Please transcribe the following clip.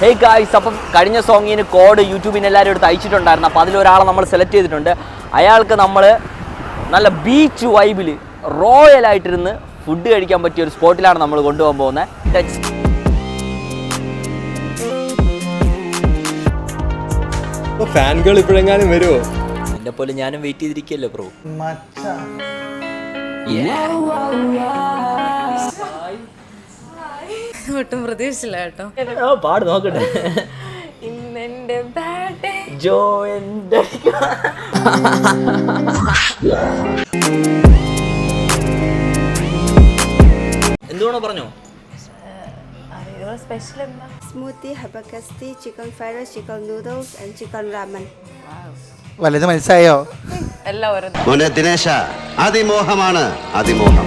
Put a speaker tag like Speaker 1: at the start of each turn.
Speaker 1: Hey guys, അപ്പം കഴിഞ്ഞ സോങ്ങിന് code യൂട്യൂബിന് എല്ലാവരും എടുത്ത് അയച്ചിട്ടുണ്ടായിരുന്നു. അപ്പോൾ അതിലൊരാളെ നമ്മൾ സെലക്ട് ചെയ്തിട്ടുണ്ട്. അയാൾക്ക് നമ്മൾ നല്ല ബീച്ച് വൈബിൽ റോയലായിട്ടിരുന്ന് ഫുഡ് കഴിക്കാൻ പറ്റിയ ഒരു സ്പോട്ടിലാണ് നമ്മൾ കൊണ്ടുപോകാൻ പോകുന്നത്.
Speaker 2: ഫാൻകൾ ഇപ്പോഴെങ്ങാനും വരുമോ?
Speaker 1: എന്നെ പോലെ ഞാനും വെയിറ്റ് ചെയ്തിരിക്കല്ലോ ബ്രോ.
Speaker 3: ഒട്ടും പ്രതീക്ഷിച്ചില്ല കേട്ടോ.
Speaker 1: പാട് നോക്കട്ടെ.
Speaker 3: ഇന്നെന്റെ ബർത്ത്ഡേ
Speaker 1: ജോയന്റെ എന്തുവാണോ പറഞ്ഞോ?
Speaker 3: സ്പെഷ്യൽ എന്താ?
Speaker 4: Smoothie, hibiscus tea, chicken fried rice, chicken noodles, and chicken ramen.
Speaker 5: വലുത് മനസ്സിലായോ?
Speaker 3: എല്ലാം ഓരോ
Speaker 6: മോനെ ദിനേശ, അതിമോഹമാണ് അതിമോഹം.